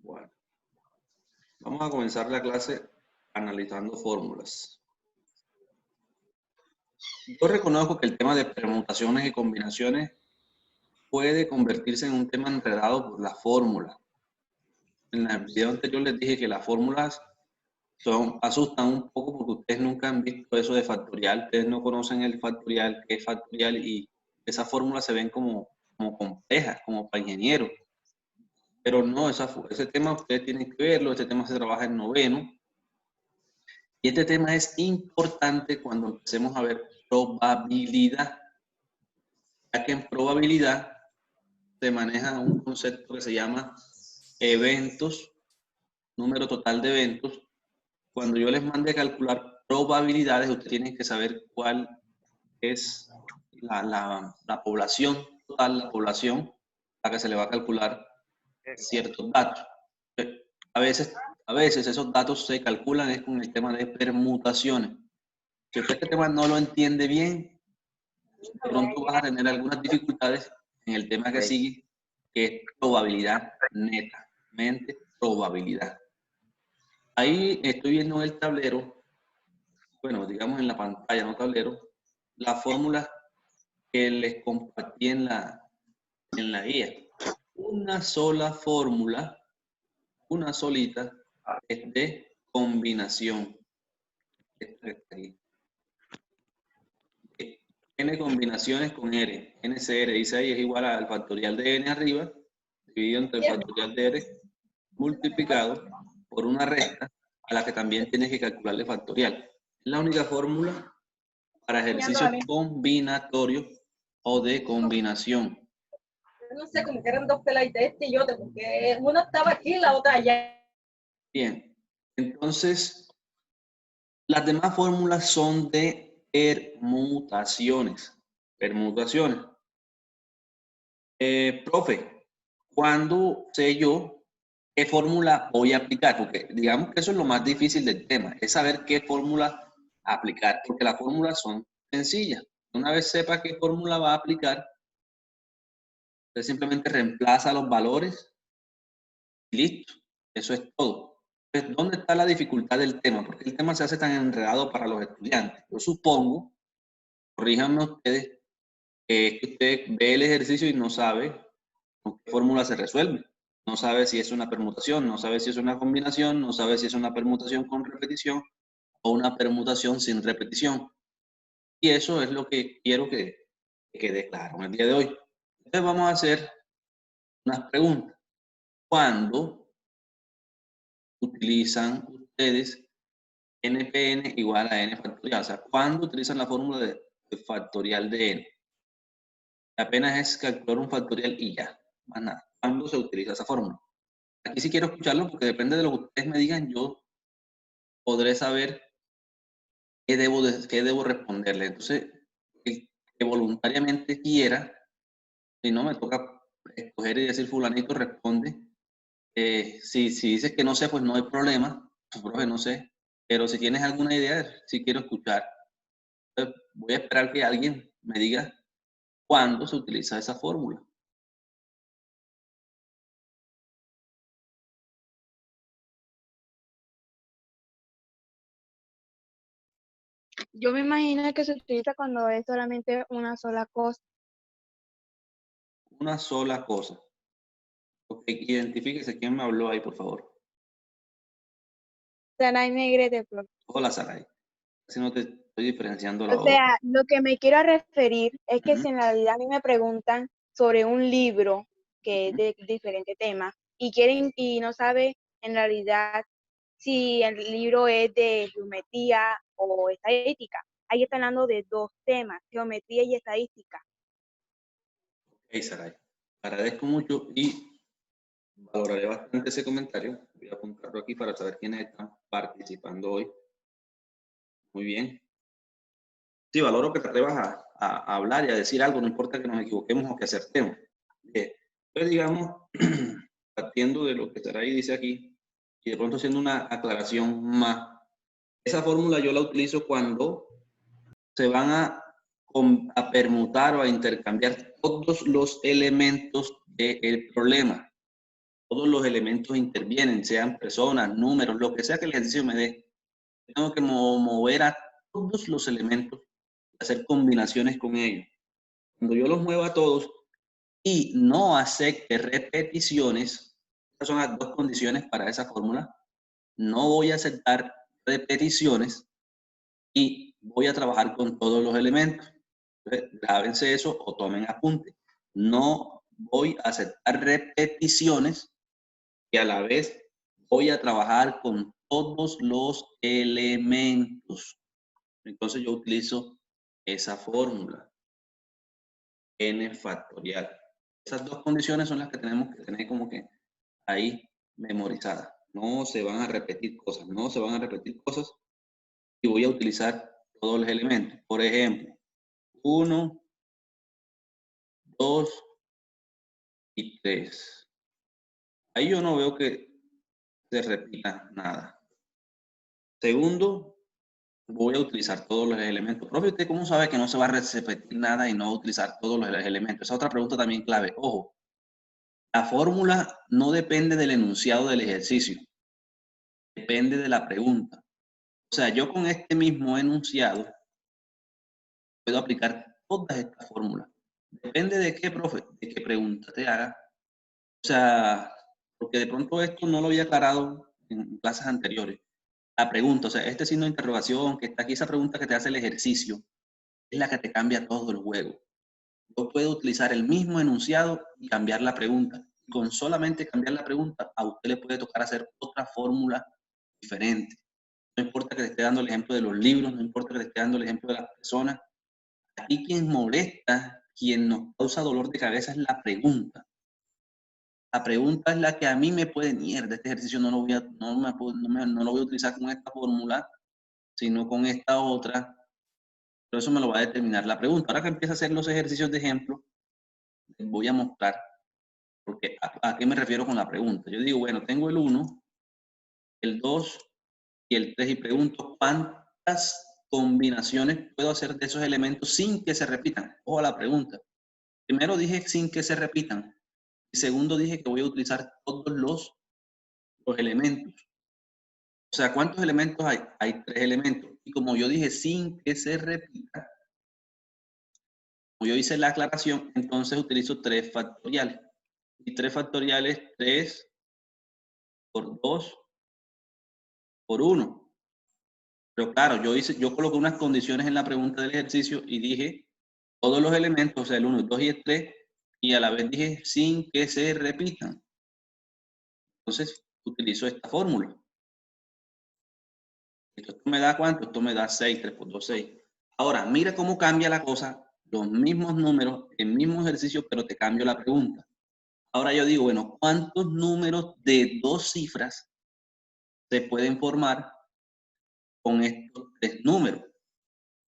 Bueno, vamos a comenzar la clase analizando fórmulas. Yo reconozco que el tema de permutaciones y combinaciones puede convertirse en un tema enredado por la fórmula. En el video anterior les dije que las fórmulas asustan un poco porque ustedes nunca han visto eso de factorial, ustedes no conocen el factorial, qué es factorial, y esas fórmulas se ven como complejas, como para ingenieros. Pero no, ese tema ustedes tienen que verlo, este tema se trabaja en noveno. Y este tema es importante cuando empecemos a ver probabilidad, ya que en probabilidad se maneja un concepto que se llama eventos, número total de eventos. Cuando yo les mande a calcular probabilidades, ustedes tienen que saber cuál es la población total, la población a la que se le va a calcular ciertos datos. A veces esos datos se calculan es con el tema de permutaciones. Si usted este tema no lo entiende bien, de pronto vas a tener algunas dificultades en el tema que sigue, que es probabilidad netamente, probabilidad. Ahí estoy viendo en el tablero, bueno, digamos en la pantalla, no tablero, la fórmula que les compartí en la guía. Una sola fórmula, una solita, es de combinación. N combinaciones con R. NCR dice ahí es igual al factorial de N arriba, dividido entre el factorial de R, multiplicado por una resta a la que también tienes que calcularle factorial. Es la única fórmula para ejercicios combinatorios o de combinación. No sé, como que eran dos peladitas, este y otro, porque una estaba aquí y la otra allá. Bien, entonces las demás fórmulas son de permutaciones. Permutaciones. Profe, ¿cuándo sé yo qué fórmula voy a aplicar? Porque digamos que eso es lo más difícil del tema, es saber qué fórmula aplicar, porque las fórmulas son sencillas. Una vez sepa qué fórmula va a aplicar, usted simplemente reemplaza los valores y listo. Eso es todo. Entonces, ¿dónde está la dificultad del tema? Porque el tema se hace tan enredado para los estudiantes. Yo supongo, corríjanme ustedes, que usted ve el ejercicio y no sabe con qué fórmula se resuelve. No sabe si es una permutación, no sabe si es una combinación, no sabe si es una permutación con repetición o una permutación sin repetición. Y eso es lo que quiero que quede claro en el día de hoy. Entonces vamos a hacer unas preguntas. ¿Cuándo utilizan ustedes NPN igual a N factorial? O sea, ¿cuándo utilizan la fórmula de factorial de N? Apenas es calcular un factorial y ya, más nada. ¿Cuándo se utiliza esa fórmula? Aquí sí quiero escucharlo porque depende de lo que ustedes me digan, yo podré saber qué debo responderle. Entonces, el que voluntariamente quiera, si no me toca escoger y decir fulanito responde. Si dices que no sé, pues no hay problema, pues, profe, no sé. Pero si tienes alguna idea, sí quiero escuchar. Entonces, voy a esperar que alguien me diga cuándo se utiliza esa fórmula. Yo me imagino que se utiliza cuando es solamente una sola cosa. Una sola cosa. Ok, identifíquese quién me habló ahí, por favor. Saray Negrete, profe. Hola, Saray. Si no te estoy diferenciando la O voz. sea, lo que me quiero referir es que si en realidad a mí me preguntan sobre un libro que es de diferente tema y no sabe en realidad si el libro es de geometría o estadística. Ahí está hablando de dos temas, geometría y estadística. Ok, Saray. Agradezco mucho y valoraré bastante ese comentario. Voy a apuntarlo aquí para saber quiénes están participando hoy. Muy bien. Sí, valoro que te atrevas a hablar y a decir algo, no importa que nos equivoquemos o que acertemos. Entonces, digamos, partiendo de lo que Saray dice aquí, y de pronto haciendo una aclaración más, esa fórmula yo la utilizo cuando se van a permutar o a intercambiar todos los elementos del problema. todos los elementos intervienen, sean personas, números, lo que sea que el ejercicio me dé. Tengo que mover a todos los elementos, hacer combinaciones con ellos. Cuando yo los mueva a todos y no acepte repeticiones, estas son las dos condiciones para esa fórmula, no voy a aceptar repeticiones y voy a trabajar con todos los elementos. Entonces, grábense eso o tomen apunte. No voy a aceptar repeticiones y a la vez voy a trabajar con todos los elementos. Entonces yo utilizo esa fórmula, n factorial. Esas dos condiciones son las que tenemos que tener como que ahí memorizadas. No se van a repetir cosas, no se van a repetir cosas y voy a utilizar todos los elementos. Por ejemplo, 1, 2 y 3. Ahí yo no veo que se repita nada. Segundo, voy a utilizar todos los elementos. Profe, ¿usted cómo sabe que no se va a repetir nada y no va a utilizar todos los elementos? Esa otra pregunta también clave. Ojo, la fórmula no depende del enunciado del ejercicio. Depende de la pregunta. O sea, yo con este mismo enunciado puedo aplicar todas estas fórmulas. Depende de qué, profe, de qué pregunta te haga. O sea, porque de pronto esto no lo había aclarado en clases anteriores. La pregunta, o sea, este signo de interrogación que está aquí, esa pregunta que te hace el ejercicio, es la que te cambia todo el juego. Yo puedo utilizar el mismo enunciado y cambiar la pregunta. Con solamente cambiar la pregunta, a usted le puede tocar hacer otra fórmula diferente. No importa que le esté dando el ejemplo de los libros, no importa que le esté dando el ejemplo de las personas. Aquí quien molesta, quien nos causa dolor de cabeza es la pregunta. La pregunta es la que a mí me puede, mierda, este ejercicio no lo voy a, no lo voy a utilizar con esta fórmula, sino con esta otra. Pero eso me lo va a determinar la pregunta. Ahora que empiece a hacer los ejercicios de ejemplo, les voy a mostrar, porque ¿a qué me refiero con la pregunta? Yo digo, bueno, tengo el 1, el 2 y el 3 y pregunto cuántas combinaciones puedo hacer de esos elementos sin que se repitan. Ojo a la pregunta. Primero dije sin que se repitan. Y segundo dije que voy a utilizar todos los elementos. O sea, ¿cuántos elementos hay? Hay 3 elementos. Y como yo dije sin que se repita, como yo hice la aclaración, entonces utilizo 3 factoriales. Y 3 factoriales, 3 por 2 por 1. Pero claro, yo coloqué unas condiciones en la pregunta del ejercicio y dije todos los elementos, o sea, el 1, el 2 y el 3, y a la vez dije sin que se repitan. Entonces, utilizo esta fórmula. Esto me da ¿cuánto? Esto me da 6, 3 por 2, 6. Ahora, mira cómo cambia la cosa, los mismos números, el mismo ejercicio, pero te cambio la pregunta. Ahora yo digo, bueno, ¿cuántos números de 2 cifras se pueden formar con estos 3 números?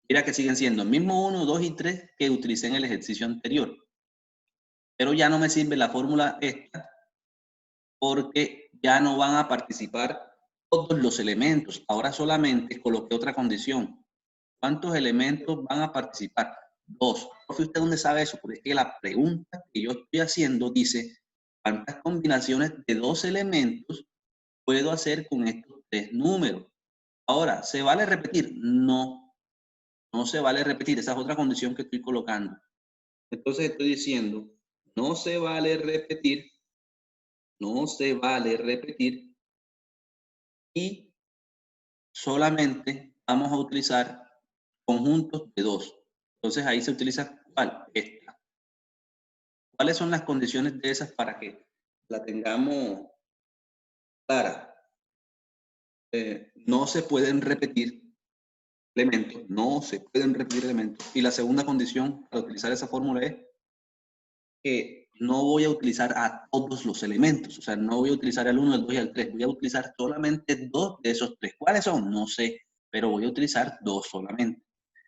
Mira que siguen siendo el mismo 1, 2 y 3 que utilicé en el ejercicio anterior. Pero ya no me sirve la fórmula esta porque ya no van a participar todos los elementos. Ahora solamente coloqué otra condición. ¿Cuántos elementos van a participar? 2. Profe, ¿usted dónde sabe eso? Porque es que la pregunta que yo estoy haciendo dice, ¿cuántas combinaciones de 2 elementos puedo hacer con estos 3 números? Ahora, ¿se vale repetir? No, no se vale repetir. Esa es otra condición que estoy colocando. Entonces estoy diciendo, no se vale repetir, no se vale repetir y solamente vamos a utilizar conjuntos de 2. Entonces ahí se utiliza ¿cuál? Esta. ¿Cuáles son las condiciones de esas para que la tengamos clara? No se pueden repetir elementos, no se pueden repetir elementos. Y la segunda condición para utilizar esa fórmula es que no voy a utilizar a todos los elementos. O sea, no voy a utilizar el 1, el 2 y el 3. Voy a utilizar solamente 2 de esos 3. ¿Cuáles son? No sé, pero voy a utilizar 2 solamente.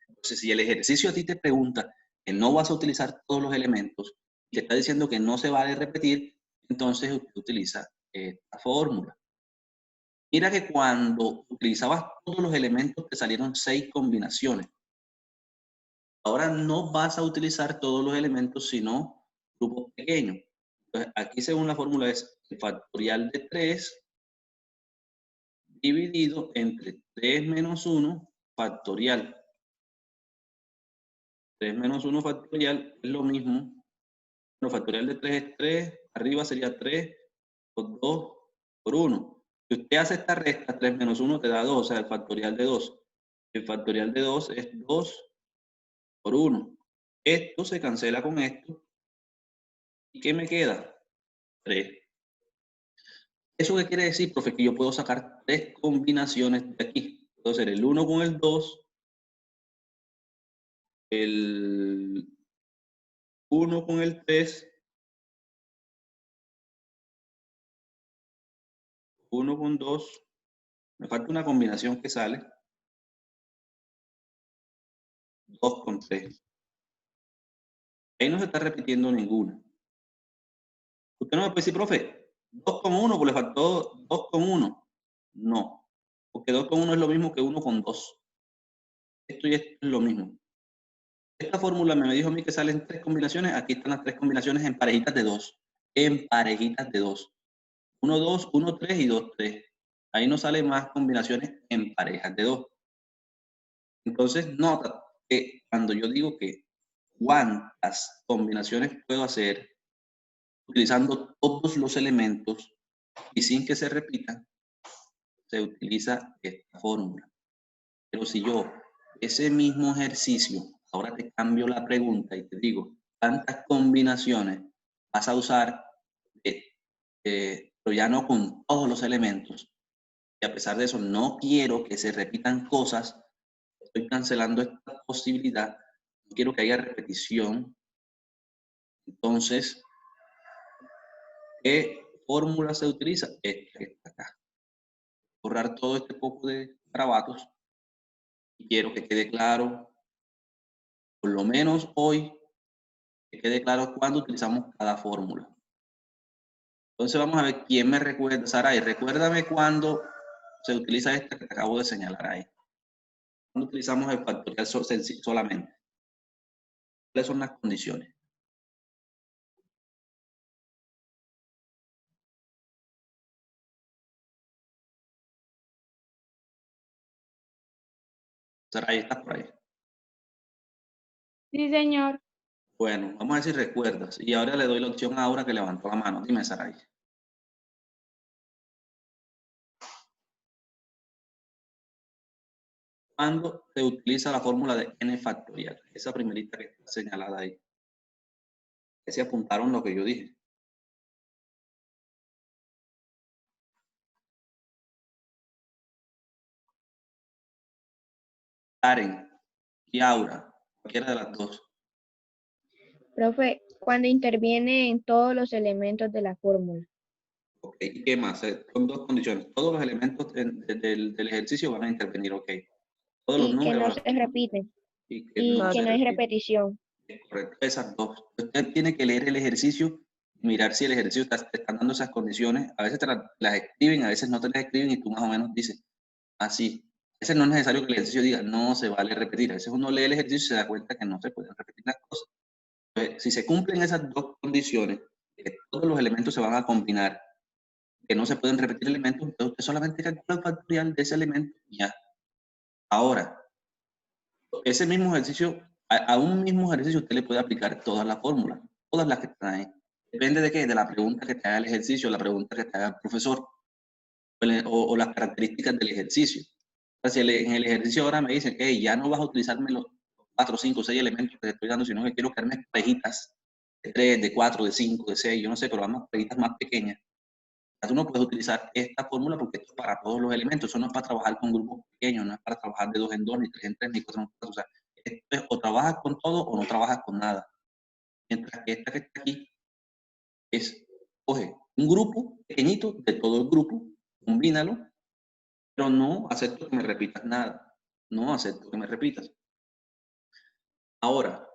Entonces, si el ejercicio a ti te pregunta que no vas a utilizar todos los elementos y te está diciendo que no se vale repetir, entonces usted utiliza esta fórmula. Mira que cuando utilizabas todos los elementos te salieron 6 combinaciones. Ahora no vas a utilizar todos los elementos, sino grupos pequeños. Entonces, aquí según la fórmula es el factorial de 3 dividido entre 3 menos 1 factorial. 3 menos 1 factorial es lo mismo. Bueno, factorial de 3 es 3, arriba sería 3 por 2 por 1. Si usted hace esta resta, 3 menos 1 te da 2, o sea, el factorial de 2. El factorial de 2 es 2 por 1. Esto se cancela con esto. ¿Y qué me queda? 3. ¿Eso qué quiere decir, profe? Que yo puedo sacar 3 combinaciones de aquí. Puedo hacer el 1 con el 2, el 1 con el 3, 1 con 2. Me falta una combinación que sale. 2 con 3. Ahí no se está repitiendo ninguna. Usted no me puede decir, profe, 2 con 1, pues le faltó 2 con 1. No, porque 2 con 1 es lo mismo que 1 con 2. Esto y esto es lo mismo. Esta fórmula me dijo a mí que salen 3 combinaciones. Aquí están las 3 combinaciones en parejitas de 2. En parejitas de 2. 1, 2, 1, 3 y 2, 3. Ahí no salen más combinaciones en parejas de 2. Entonces, nota que cuando yo digo que cuántas combinaciones puedo hacer utilizando todos los elementos y sin que se repitan, se utiliza esta fórmula. Pero si yo ese mismo ejercicio, ahora te cambio la pregunta y te digo, ¿cuántas combinaciones vas a usar? Pero ya no con todos los elementos. Y a pesar de eso, no quiero que se repitan cosas. Estoy cancelando esta posibilidad. No quiero que haya repetición. Entonces, ¿qué fórmula se utiliza? Esta que está acá. Borrar todo este poco de garabatos. Y quiero que quede claro, por lo menos hoy, que quede claro cuándo utilizamos cada fórmula. Entonces vamos a ver quién me recuerda. Saray, recuérdame cuándo se utiliza esta que te acabo de señalar ahí. Cuando utilizamos el factorial solamente. ¿Cuáles son las condiciones? Saray, ¿estás por ahí? Sí, señor. Bueno, vamos a ver si recuerdas. Y ahora le doy la opción a Aura que levantó la mano. Dime, Saray. ¿Cuándo se utiliza la fórmula de n factorial? Esa primerita que está señalada ahí. Que se apuntaron lo que yo dije. Karen y Aura, cualquiera de las dos. Profe, cuando interviene en todos los elementos de la fórmula. Ok, ¿y qué más? Son dos condiciones. Todos los elementos del ejercicio van a intervenir, ok. Todos los Y que no números se repiten. y que Y no que se no hay repiten. repetición. Correcto, esas dos. Usted tiene que leer el ejercicio, mirar si el ejercicio te están dando esas condiciones. A veces te las escriben, a veces no te las escriben y tú más o menos dices, así. A veces no es necesario que el ejercicio diga, no se vale repetir. A veces uno lee el ejercicio y se da cuenta que no se pueden repetir las cosas. Entonces, si se cumplen esas dos condiciones, que todos los elementos se van a combinar, que no se pueden repetir elementos, entonces usted solamente calcula el factorial de ese elemento y ya. Ahora, ese mismo ejercicio, a un mismo ejercicio usted le puede aplicar todas las fórmulas, todas las que están ahí. Depende de qué, de la pregunta que te haga el ejercicio, la pregunta que te haga el profesor, o las características del ejercicio. O sea, si en el ejercicio ahora me dicen, hey, ya no vas a utilizarme los 4, 5, 6 elementos que te estoy dando, sino que quiero crearme parejitas de 3, de 4, de 5, de 6, yo no sé, pero vamos, parejitas más pequeñas. Tú no puedes utilizar esta fórmula porque esto es para todos los elementos. Eso no es para trabajar con grupos pequeños, no es para trabajar de 2 en 2, ni 3 en 3, ni 4 en 4. O sea, esto es o trabajas con todo o no trabajas con nada. Mientras que esta que está aquí es, coge un grupo pequeñito de todo el grupo, combínalo, pero no acepto que me repitas nada. No acepto que me repitas. Ahora,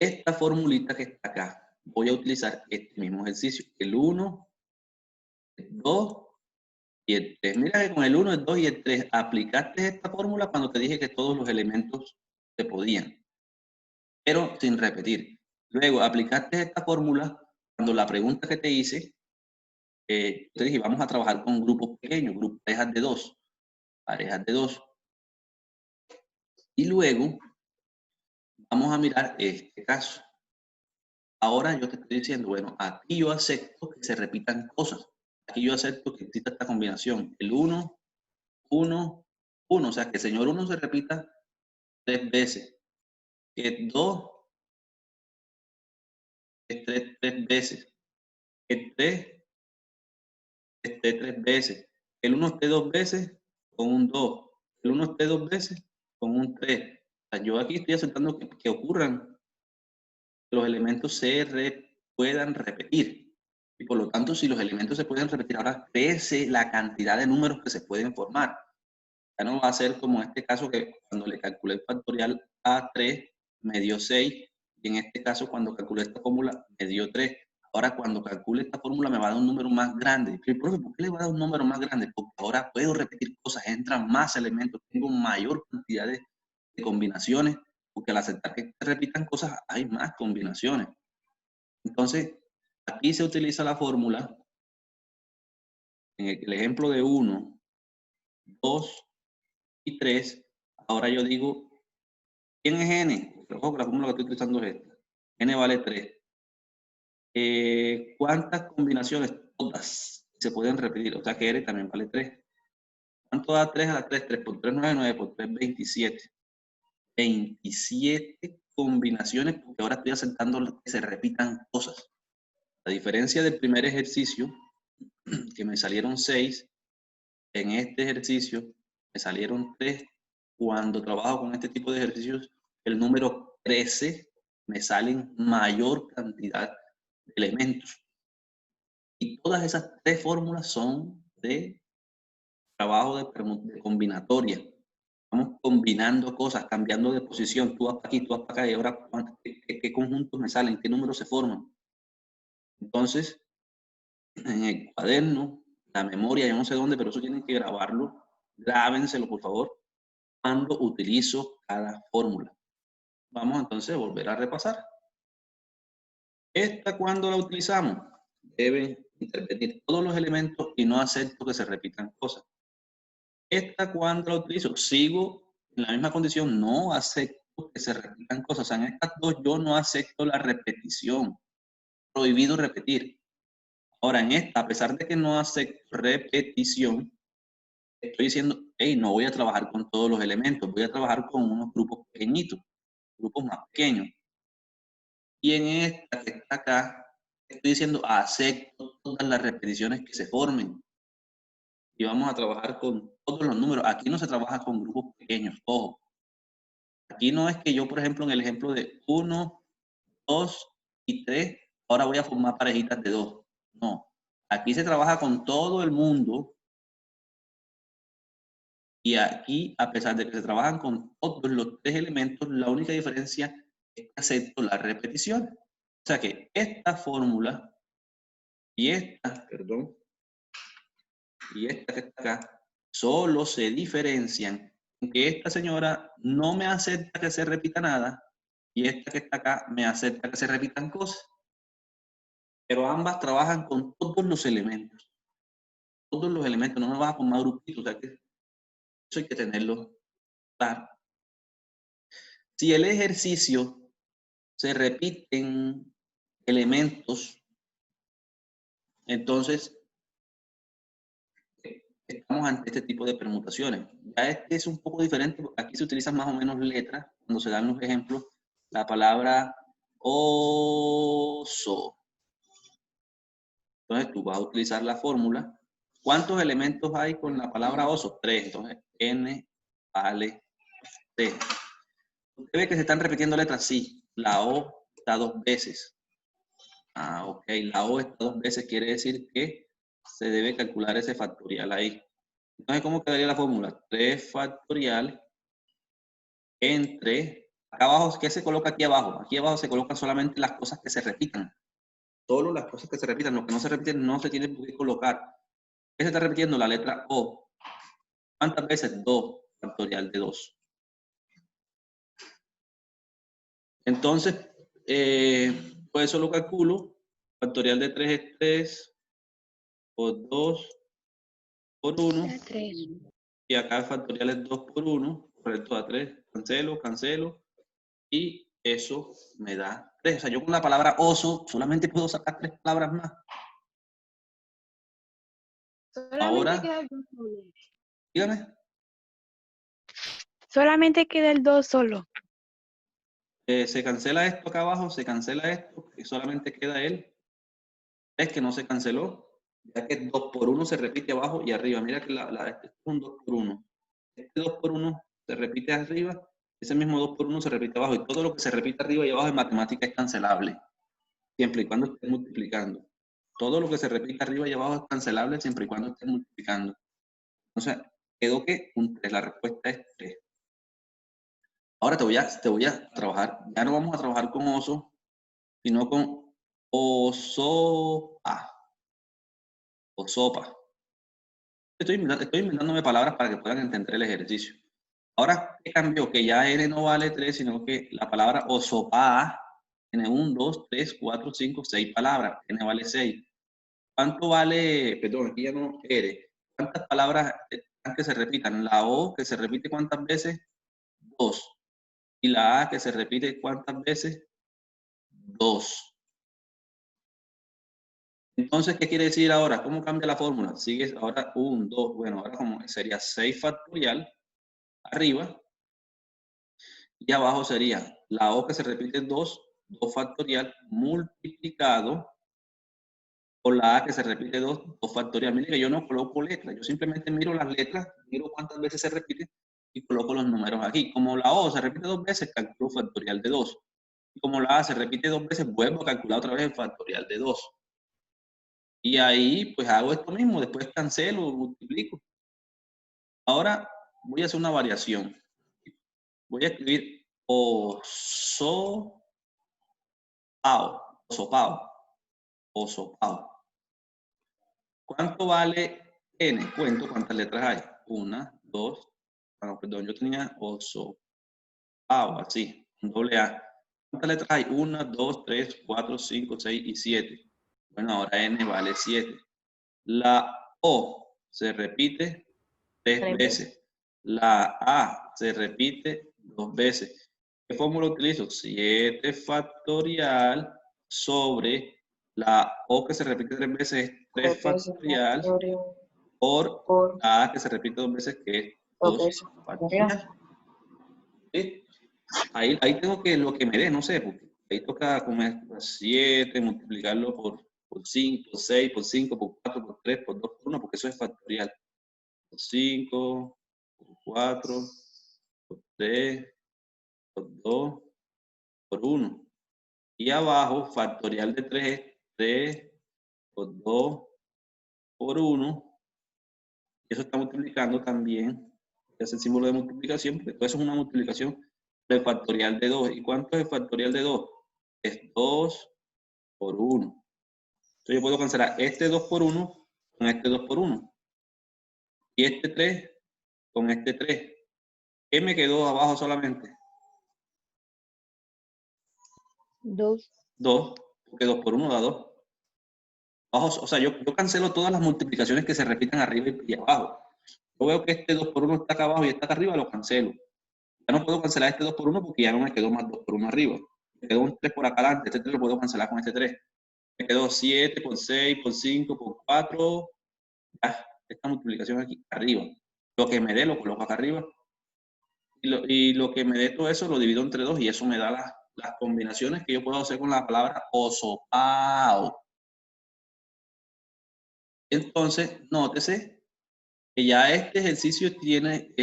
esta formulita que está acá, voy a utilizar este mismo ejercicio. El 1, el 2, y el 3. Mira que con el 1, el 2 y el 3 aplicaste esta fórmula cuando te dije que todos los elementos se podían, pero sin repetir. Luego aplicaste esta fórmula cuando la pregunta que te hice, te dije, vamos a trabajar con grupos pequeños, parejas de dos. Parejas de dos. Y luego vamos a mirar este caso. Ahora yo te estoy diciendo, bueno, aquí yo acepto que se repitan cosas. Aquí yo acepto que exista esta combinación. El 1, 1, 1. O sea, que el señor 1 se repita 3 veces. Que el 2 esté 3 veces. Que el 3 esté 3 veces. El 1 esté 2 veces con un 2. El 1 esté 2 veces con un 3. O sea, yo aquí estoy aceptando que ocurran, que los elementos se puedan repetir. Y por lo tanto, si los elementos se pueden repetir, ahora crece la cantidad de números que se pueden formar. Ya no va a ser como en este caso que cuando le calculé el factorial a 3 me dio 6, y en este caso cuando calculé esta fórmula me dio 3. Ahora cuando calcule esta fórmula me va a dar un número más grande. Pero, profe, ¿por qué le va a dar un número más grande? Porque ahora puedo repetir cosas, entran más elementos, tengo mayor cantidad de combinaciones, porque al aceptar que se repitan cosas hay más combinaciones. Entonces, aquí se utiliza la fórmula, en el ejemplo de 1, 2 y 3, ahora yo digo, ¿quién es n? Ojo, la fórmula que estoy utilizando es esta. N vale 3. ¿Cuántas combinaciones? Todas se pueden repetir, o sea que n también vale 3. ¿Cuánto da 3 a la 3? 3 por 3, 9, 9 por 3, 27. 27 combinaciones, porque ahora estoy aceptando que se repitan cosas. A diferencia del primer ejercicio, que me salieron 6, en este ejercicio me salieron 3. Cuando trabajo con este tipo de ejercicios, el número crece, me salen mayor cantidad de elementos. Y todas esas 3 fórmulas son de trabajo de combinatoria. Vamos combinando cosas, cambiando de posición. Tú vas para aquí, tú vas para acá, y ahora ¿qué conjuntos me salen? ¿Qué números se forman? Entonces, en el cuaderno, la memoria, yo no sé dónde, pero eso tienen que grabarlo. Grábenselo, por favor, cuando utilizo cada fórmula. Vamos entonces a volver a repasar. Esta, cuando la utilizamos, deben intervenir todos los elementos y no acepto que se repitan cosas. Esta, cuando la utilizo, sigo en la misma condición, no acepto que se repitan cosas. O sea, en estas dos yo no acepto la repetición. Prohibido repetir. Ahora, en esta, a pesar de que no acepto repetición, estoy diciendo, hey, no voy a trabajar con todos los elementos, voy a trabajar con unos grupos pequeñitos, grupos más pequeños. Y en esta que está acá, estoy diciendo, acepto todas las repeticiones que se formen. Y vamos a trabajar con todos los números. Aquí no se trabaja con grupos pequeños, ojo. Aquí no es que yo, por ejemplo, en el ejemplo de 1, 2 y 3, ahora voy a formar parejitas de 2. No. Aquí se trabaja con todo el mundo. Y aquí, a pesar de que se trabajan con todos los 3 elementos, la única diferencia es que acepto la repetición. O sea que esta fórmula y esta, perdón, y esta que está acá, solo se diferencian en que esta señora no me acepta que se repita nada y esta que está acá me acepta que se repitan cosas. Pero ambas trabajan con todos los elementos. Todos los elementos, no me vas a formar grupitos, o sea que eso hay que tenerlo claro. Si el ejercicio se repiten elementos, entonces estamos ante este tipo de permutaciones. Ya este es un poco diferente, porque aquí se utilizan más o menos letras, cuando se dan los ejemplos, la palabra oso. Entonces tú vas a utilizar la fórmula. ¿Cuántos elementos hay con la palabra oso? 3. Entonces, n vale 3. ¿Usted ve que se están repitiendo letras? Sí. La O está 2 veces. Ah, ok. La O está 2 veces, quiere decir que se debe calcular ese factorial ahí. Entonces, ¿cómo quedaría la fórmula? 3 factorial entre... Acá abajo, ¿qué se coloca aquí abajo? Aquí abajo se colocan solamente las cosas que se repitan. Solo las cosas que se repitan. Lo que no se repiten no se tiene por qué colocar. ¿Qué se está repitiendo? La letra O. ¿Cuántas veces? 2 factorial de 2. Entonces, pues eso lo calculo Factorial de 3 es 3 por 2 por 1. 3. Y acá el factorial es 2 por 1. Correcto, a 3. Cancelo, cancelo. Y eso me da 3. O sea, yo con la palabra oso solamente puedo sacar 3 palabras más. Solamente Ahora, queda el 2 solo. dígame. Solamente queda el 2 solo. Se cancela esto acá abajo, se cancela esto, y solamente queda el 3 que no se canceló, ya que 2 por 1 se repite abajo y arriba. Mira que este es un 2 por 1. Este 2 por 1 se repite arriba, ese mismo 2 por 1 se repite abajo, y todo lo que se repite arriba y abajo en matemática es cancelable, siempre y cuando estés multiplicando. Todo lo que se repite arriba y abajo es cancelable siempre y cuando estés multiplicando. Entonces, quedó que un 3, la respuesta es 3. Ahora te voy a trabajar, ya no vamos a trabajar con oso, sino con osopa. Osopa. Estoy inventándome palabras para que puedan entender el ejercicio. Ahora, ¿qué cambió? Que ya n no vale 3, sino que la palabra osopa tiene 1, 2, 3, 4, 5, 6 palabras. N vale 6. ¿Cuánto vale, perdón, aquí ya no R? ¿Cuántas palabras que se repitan? La O que se repite ¿cuántas veces? 2. Y la A que se repite ¿cuántas veces? 2. Entonces, ¿qué quiere decir ahora? ¿Cómo cambia la fórmula? Sigues ahora 1, 2, bueno, ahora como sería 6 factorial arriba y abajo sería la O que se repite 2, 2 factorial multiplicado por la A que se repite 2, 2 factorial. Mire que yo no coloco letras, yo simplemente miro las letras, miro cuántas veces se repite y coloco los números aquí. Como la O se repite 2 veces, calculo factorial de 2. Y como la A se repite 2 veces, vuelvo a calcular otra vez el factorial de 2. Y ahí pues hago esto mismo, después cancelo, multiplico. Ahora voy a hacer una variación. Voy a escribir osopao, osopao, osopao. ¿Cuánto vale n? Cuento cuántas letras hay. 1, 2, bueno, perdón, yo tenía osopao, así, un doble A. ¿Cuántas letras hay? 1, 2, 3, 4, 5, 6 y 7. Bueno, ahora n vale 7. La O se repite 3 veces. La A se repite 2 veces. ¿Qué fórmula utilizo? 7 factorial sobre la O que se repite 3 veces es 3 factorial por la A que se repite 2 veces que es 2 factorial. ¿Sí? Ahí tengo que lo que me dé, no sé, porque ahí toca como 7, multiplicarlo por 5, por 6, por 5, por 4, por 3, por 2, por 1, porque eso es factorial. Por 5, por 4, por 3, por 2, por 1. Y abajo, factorial de 3 es 3 por 2 por 1. Y eso está multiplicando también. Es el símbolo de multiplicación, porque todo eso es una multiplicación del factorial de 2. ¿Y cuánto es el factorial de 2? Es 2 por 1. Entonces yo puedo cancelar este 2 por 1 con este 2 por 1. Y este 3 con este 3. ¿Qué me quedó abajo solamente? 2. 2, porque 2 por 1 da 2. Abajo, o sea, yo cancelo todas las multiplicaciones que se repitan arriba y abajo. Yo veo que este 2 por 1 está acá abajo y está acá arriba, lo cancelo. Ya no puedo cancelar este 2 por 1 porque ya no me quedó más 2 por 1 arriba. Me quedó un 3 por acá adelante, este 3 lo puedo cancelar con este 3. Me quedó 7 por 6, por 5, por 4. Ya, esta multiplicación aquí arriba. Lo que me dé lo coloco acá arriba. Y lo que me dé todo eso lo divido entre 2 y eso me da las combinaciones que yo puedo hacer con la palabra osopao. Entonces, nótese que ya este ejercicio tiene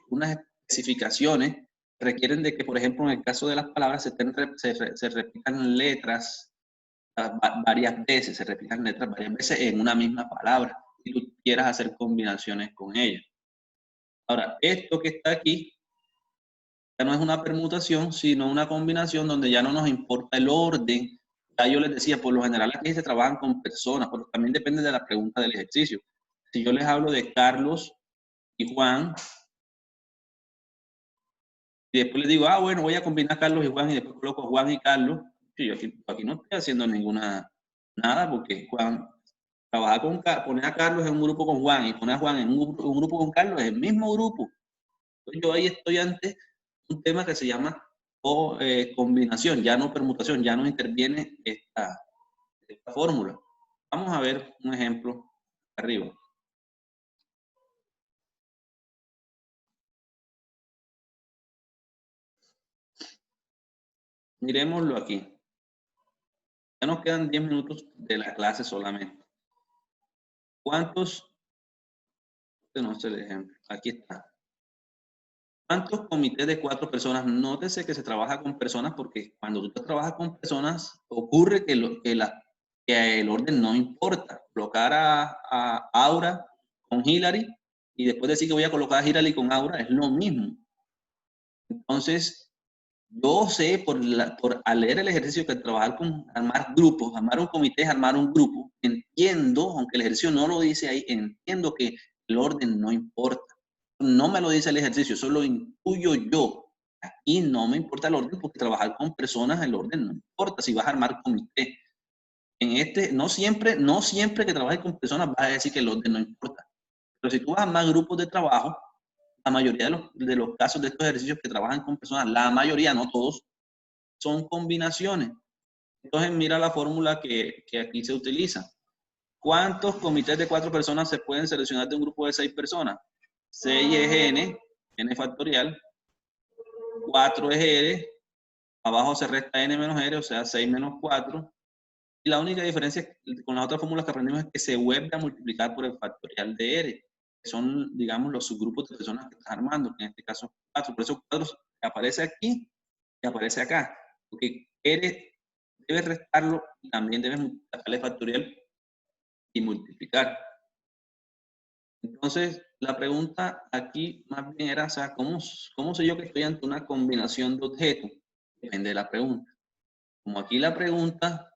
unas especificaciones que requieren de que, por ejemplo, en el caso de las palabras se repitan letras varias veces, se repitan letras varias veces en una misma palabra y tú quieras hacer combinaciones con ellas. Ahora, esto que está aquí ya no es una permutación, sino una combinación donde ya no nos importa el orden. Ya yo les decía, por lo general aquí se trabajan con personas, pero también depende de la pregunta del ejercicio. Si yo les hablo de Carlos y Juan, y después les digo, bueno, voy a combinar Carlos y Juan, y después coloco Juan y Carlos, y yo aquí no estoy haciendo ninguna Nada, porque Juan, trabajar poner a Carlos en un grupo con Juan y poner a Juan en un grupo con Carlos es el mismo grupo. Entonces, yo ahí estoy ante un tema que se llama combinación, ya no permutación, ya no interviene esta fórmula. Vamos a ver un ejemplo arriba. Miremoslo aquí. Ya nos quedan 10 minutos de la clase solamente. ¿Cuántos? Este no es el ejemplo. Aquí está. ¿Cuántos comités de 4 personas? Nótese que se trabaja con personas porque cuando tú trabajas con personas ocurre que el orden no importa. Colocar a Aura con Hillary y después decir que voy a colocar a Hillary con Aura es lo mismo. Entonces, yo sé al leer el ejercicio que trabajar con armar grupos, armar un comité es armar un grupo, entiendo, aunque el ejercicio no lo dice ahí, entiendo que el orden no importa. No me lo dice el ejercicio, eso lo intuyo yo. Aquí no me importa el orden porque trabajar con personas el orden no importa si vas a armar comité. No siempre que trabajes con personas vas a decir que el orden no importa. Pero si tú vas a armar grupos de trabajo, la mayoría de los casos de estos ejercicios que trabajan con personas, la mayoría, no todos, son combinaciones. Entonces mira la fórmula que aquí se utiliza. ¿Cuántos comités de 4 personas se pueden seleccionar de un grupo de 6 personas? 6 es n factorial, 4 es r, abajo se resta n menos r, o sea 6 menos 4. Y la única diferencia con las otras fórmulas que aprendimos es que se vuelve a multiplicar por el factorial de r, que son, digamos, los subgrupos de personas que estás armando, que en este caso 4. Por eso 4 aparece aquí y aparece acá, porque r debes restarlo y también debes multiplicarle factorial y multiplicar. Entonces, la pregunta aquí más bien era, o sea, ¿cómo sé yo que estoy ante una combinación de objetos? Depende de la pregunta. Como aquí la pregunta,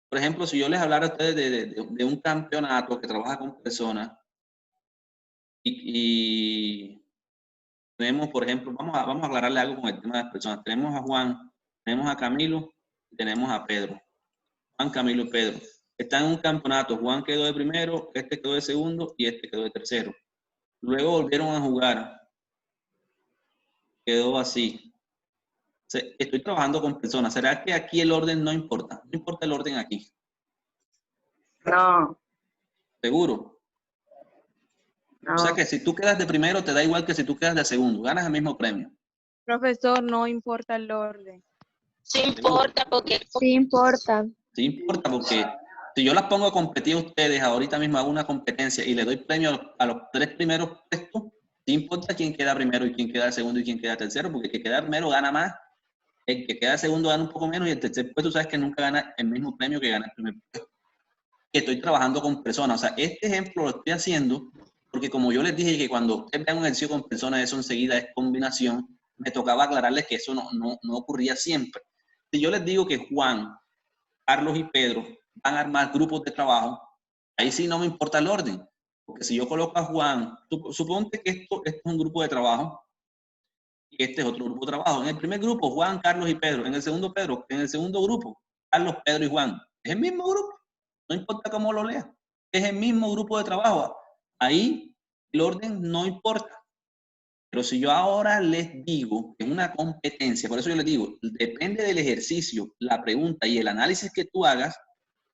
por ejemplo, si yo les hablara a ustedes de un campeonato que trabaja con personas y tenemos, por ejemplo, vamos a aclararle algo con el tema de las personas. Tenemos a Juan, tenemos a Camilo y tenemos a Pedro. Juan, Camilo y Pedro. Están en un campeonato. Juan quedó de primero, este quedó de segundo y este quedó de tercero. Luego volvieron a jugar. Quedó así. Estoy trabajando con personas. ¿Será que aquí el orden no importa? No importa el orden aquí. No. ¿Seguro? No. O sea que si tú quedas de primero, te da igual que si tú quedas de segundo. Ganas el mismo premio. Profesor, no importa el orden. Sí importa porque... Sí importa. Sí importa porque si yo las pongo a competir a ustedes, ahorita mismo hago una competencia y le doy premio a los 3 primeros puestos, sí importa quién queda primero y quién queda segundo y quién queda tercero, porque el que queda primero gana más, el que queda segundo gana un poco menos y el tercer puesto, sabes que nunca gana el mismo premio que gana el primer puesto. Que estoy trabajando con personas. O sea, este ejemplo lo estoy haciendo porque como yo les dije que cuando ustedes vean un ejercicio con personas, eso enseguida es combinación, me tocaba aclararles que eso no ocurría siempre. Si yo les digo que Juan, Carlos y Pedro van a armar grupos de trabajo, ahí sí no me importa el orden. Porque si yo coloco a Juan, suponte que esto es un grupo de trabajo y este es otro grupo de trabajo. En el primer grupo, Juan, Carlos y Pedro. En el segundo, Pedro. En el segundo grupo, Carlos, Pedro y Juan. Es el mismo grupo. No importa cómo lo leas. Es el mismo grupo de trabajo. Ahí el orden no importa. Pero si yo ahora les digo que una competencia, por eso yo les digo, depende del ejercicio, la pregunta y el análisis que tú hagas,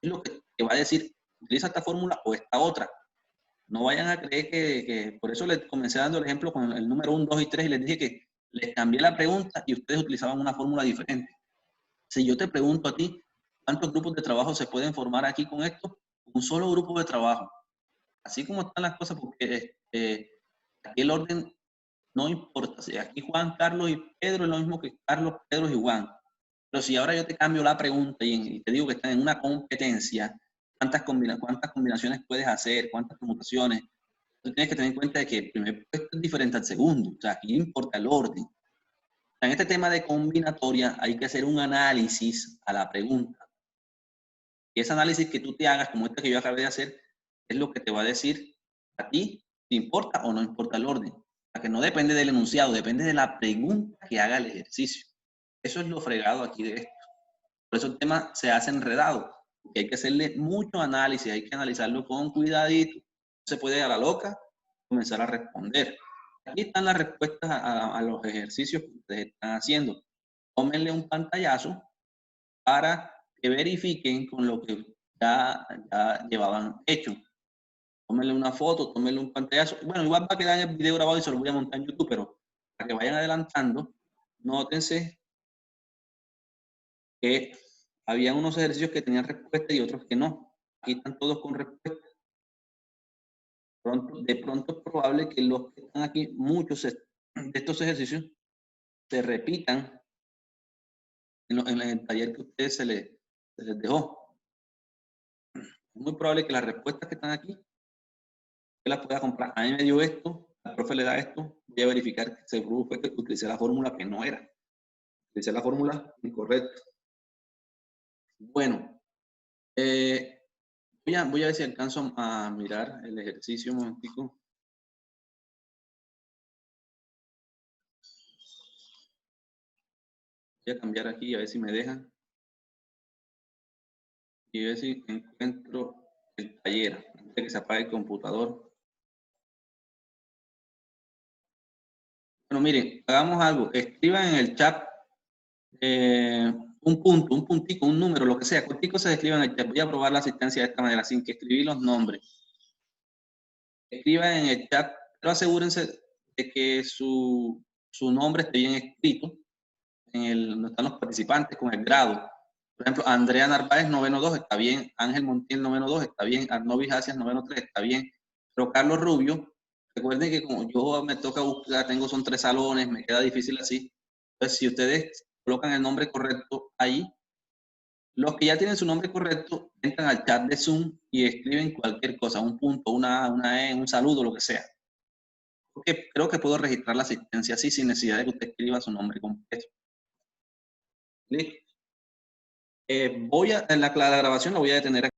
es lo que te va a decir, utiliza esta fórmula o esta otra. No vayan a creer que por eso les comencé dando el ejemplo con el número 1, 2 y 3 y les dije que les cambié la pregunta y ustedes utilizaban una fórmula diferente. Si yo te pregunto a ti, ¿cuántos grupos de trabajo se pueden formar aquí con esto? Un solo grupo de trabajo. Así como están las cosas, porque aquí el orden no importa. Si aquí Juan, Carlos y Pedro es lo mismo que Carlos, Pedro y Juan. Pero si ahora yo te cambio la pregunta y te digo que están en una competencia, ¿cuántas combinaciones puedes hacer? ¿Cuántas permutaciones? Tú tienes que tener en cuenta de que el primer puesto es diferente al segundo. O sea, aquí importa el orden. En este tema de combinatoria hay que hacer un análisis a la pregunta. Y ese análisis que tú te hagas, como este que yo acabé de hacer, es lo que te va a decir a ti si importa o no importa el orden. O sea, que no depende del enunciado, depende de la pregunta que haga el ejercicio. Eso es lo fregado aquí de esto. Por eso el tema se hace enredado, porque hay que hacerle mucho análisis, hay que analizarlo con cuidadito. No se puede a la loca comenzar a responder. Aquí están las respuestas a los ejercicios que ustedes están haciendo. Tómenle un pantallazo para que verifiquen con lo que ya llevaban hecho. Tómenle una foto, tómenle un pantallazo. Bueno, igual va a quedar en el video grabado y se lo voy a montar en YouTube, pero para que vayan adelantando, nótense que había unos ejercicios que tenían respuesta y otros que no. Aquí están todos con respuesta. De pronto es probable que los que están aquí, muchos de estos ejercicios se repitan en el taller que a ustedes se les dejó. Es muy probable que las respuestas que están aquí, que las pueda comprar. A mí me dio esto, al profe le da esto, voy a verificar que seguro fue que utilicé la fórmula que no era. Utilicé la fórmula incorrecta. Bueno, voy a ver si alcanzo a mirar el ejercicio un momentico. Voy a cambiar aquí a ver si me dejan. Y a ver si encuentro el taller antes de que se apague el computador. Bueno, miren, hagamos algo. Escriban en el chat un punto, un puntico, un número, lo que sea. Cualquier cosa se escriban en el chat. Voy a probar la asistencia de esta manera, sin que escribir los nombres. Escriban en el chat, pero asegúrense de que su nombre esté bien escrito donde están los participantes con el grado. Por ejemplo, Andrea Narváez, noveno 2, está bien. Ángel Montiel, noveno 2, está bien. Arnovis Hacias, noveno 3, está bien. Pero Carlos Rubio, recuerden que como yo me toca buscar, son 3 salones, me queda difícil así. Entonces, si ustedes colocan el nombre correcto ahí, los que ya tienen su nombre correcto, entran al chat de Zoom y escriben cualquier cosa, un punto, una E, un saludo, lo que sea. Porque creo que puedo registrar la asistencia así sin necesidad de que usted escriba su nombre completo. ¿Listo? La grabación la voy a detener aquí.